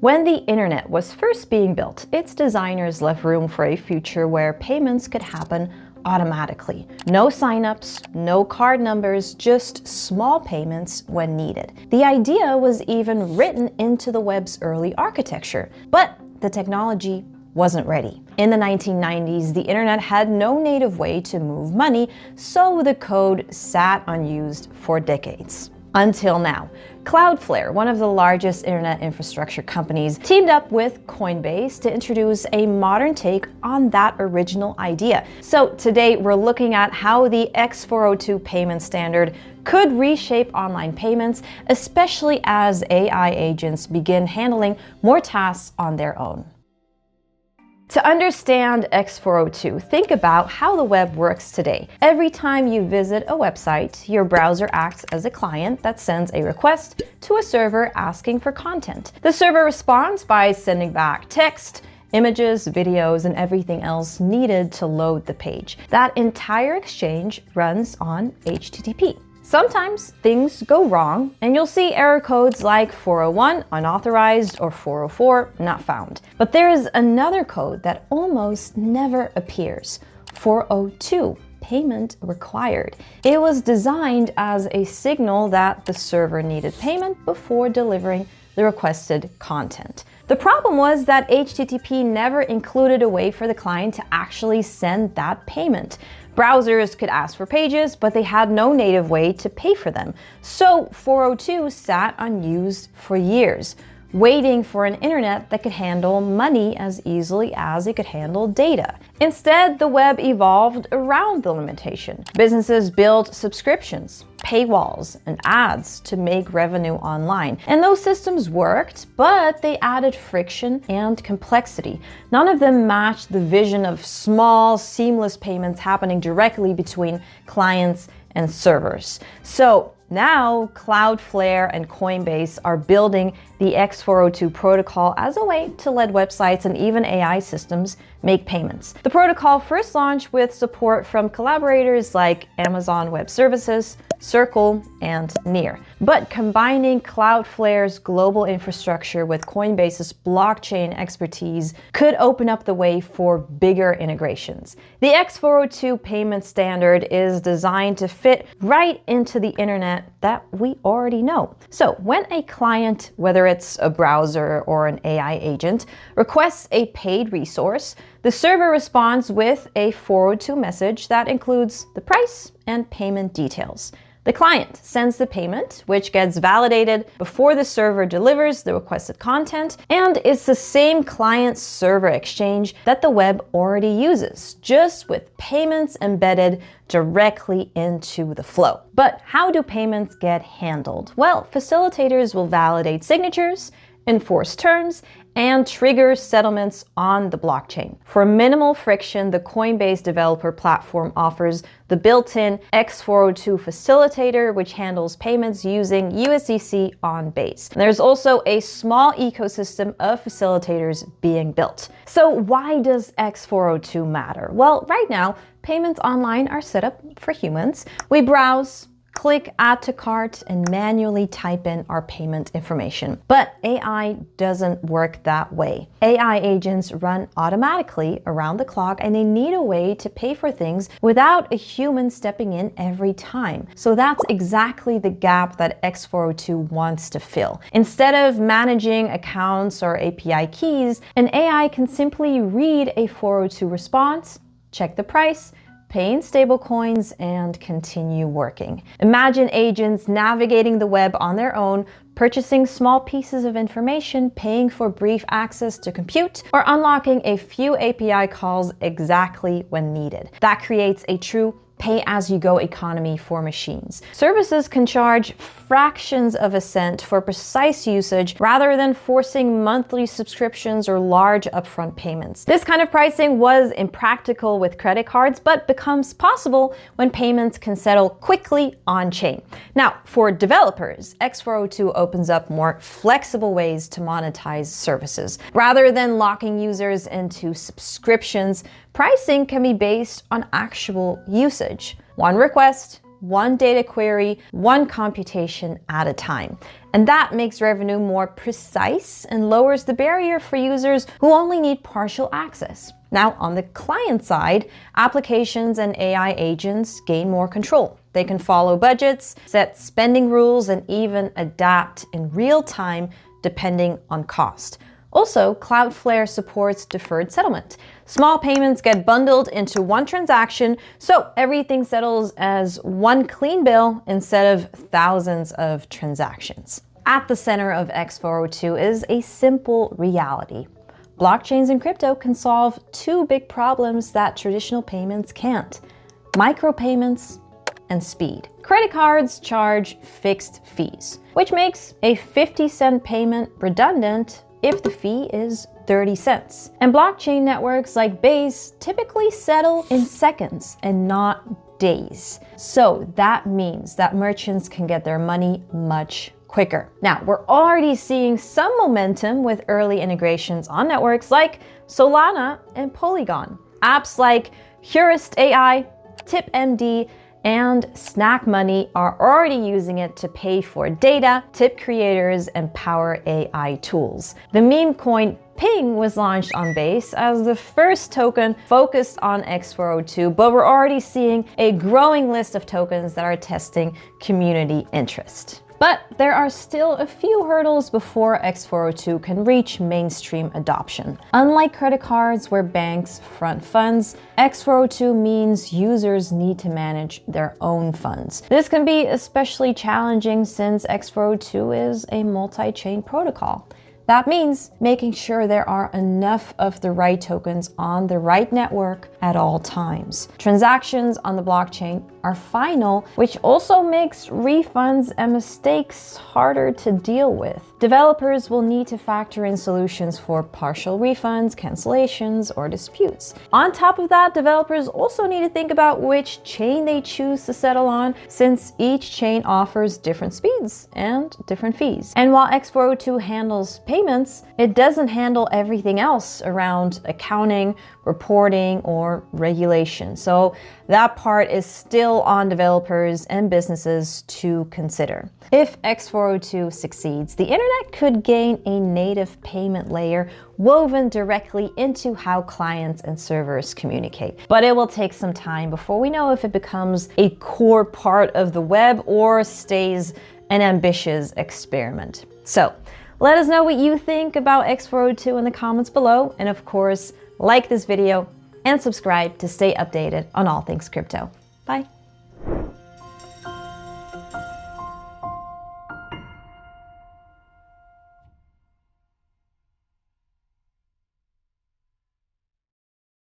When the internet was first being built, its designers left room for a future where payments could happen automatically. No signups, no card numbers, just small payments when needed. The idea was even written into the web's early architecture, but the technology wasn't ready. In the 1990s, the internet had no native way to move money, so the code sat unused for decades. Until now. Cloudflare, one of the largest internet infrastructure companies, teamed up with Coinbase to introduce a modern take on that original idea. So today we're looking at how the X402 payment standard could reshape online payments, especially as AI agents begin handling more tasks on their own. To understand X402, think about how the web works today. Every time you visit a website, your browser acts as a client that sends a request to a server asking for content. The server responds by sending back text, images, videos, and everything else needed to load the page. That entire exchange runs on HTTP. Sometimes things go wrong and you'll see error codes like 401 unauthorized or 404 not found. But there is another code that almost never appears, 402. Payment required. It was designed as a signal that the server needed payment before delivering the requested content. The problem was that HTTP never included a way for the client to actually send that payment. Browsers could ask for pages, but they had no native way to pay for them. So 402 sat unused for years, waiting for an internet that could handle money as easily as it could handle data. Instead, the web evolved around the limitation. Businesses built subscriptions, paywalls, and ads to make revenue online. And those systems worked, but they added friction and complexity. None of them matched the vision of small, seamless payments happening directly between clients and servers. So now, Cloudflare and Coinbase are building the X402 protocol as a way to let websites and even AI systems make payments. The protocol first launched with support from collaborators like Amazon Web Services, Circle, and Near. But combining Cloudflare's global infrastructure with Coinbase's blockchain expertise could open up the way for bigger integrations. The X402 payment standard is designed to fit right into the internet that we already know. So when a client, whether it's a browser or an AI agent, requests a paid resource, the server responds with a 402 message that includes the price and payment details. The client sends the payment, which gets validated before the server delivers the requested content, and it's the same client-server exchange that the web already uses, just with payments embedded directly into the flow. But how do payments get handled? Well, facilitators will validate signatures, enforce terms, and trigger settlements on the blockchain. For minimal friction, the Coinbase developer platform offers the built-in X402 facilitator, which handles payments using USDC on Base. And there's also a small ecosystem of facilitators being built. So why does X402 matter? Well, right now, payments online are set up for humans. We browse, click add to cart, and manually type in our payment information. But AI doesn't work that way. AI agents run automatically around the clock, and they need a way to pay for things without a human stepping in every time. So that's exactly the gap that X402 wants to fill. Instead of managing accounts or API keys, an AI can simply read a 402 response, check the price, pay in stablecoins, and continue working. Imagine agents navigating the web on their own, purchasing small pieces of information, paying for brief access to compute, or unlocking a few API calls exactly when needed. That creates a true pay-as-you-go economy for machines. Services can charge fractions of a cent for precise usage rather than forcing monthly subscriptions or large upfront payments. This kind of pricing was impractical with credit cards, but becomes possible when payments can settle quickly on-chain. Now, for developers, X402 opens up more flexible ways to monetize services. Rather than locking users into subscriptions, pricing can be based on actual usage. One request, one data query, one computation at a time. And that makes revenue more precise and lowers the barrier for users who only need partial access. Now, on the client side, applications and AI agents gain more control. They can follow budgets, set spending rules, and even adapt in real time depending on cost. Also, Cloudflare supports deferred settlement. Small payments get bundled into one transaction, so everything settles as one clean bill instead of thousands of transactions. At the center of X402 is a simple reality. Blockchains and crypto can solve two big problems that traditional payments can't: micropayments and speed. Credit cards charge fixed fees, which makes a 50-cent payment redundant if the fee is 30 cents. And blockchain networks like Base typically settle in seconds and not days. So that means that merchants can get their money much quicker. Now, we're already seeing some momentum with early integrations on networks like Solana and Polygon. Apps like Hurist AI, TipMD, and Snack Money are already using it to pay for data, tip creators, and power AI tools. The meme coin Ping was launched on Base as the first token focused on X402, but we're already seeing a growing list of tokens that are testing community interest. But there are still a few hurdles before X402 can reach mainstream adoption. Unlike credit cards where banks front funds, X402 means users need to manage their own funds. This can be especially challenging since X402 is a multi-chain protocol. That means making sure there are enough of the right tokens on the right network at all times. Transactions on the blockchain are final, which also makes refunds and mistakes harder to deal with. Developers will need to factor in solutions for partial refunds, cancellations, or disputes. On top of that, developers also need to think about which chain they choose to settle on, since each chain offers different speeds and different fees. And while X402 handles payments, it doesn't handle everything else around accounting, reporting, or regulation. So that part is still on developers and businesses to consider. If X402 succeeds, the internet could gain a native payment layer woven directly into how clients and servers communicate. But it will take some time before we know if it becomes a core part of the web or stays an ambitious experiment. So let us know what you think about X402 in the comments below. And of course, like this video and subscribe to stay updated on all things crypto. Bye.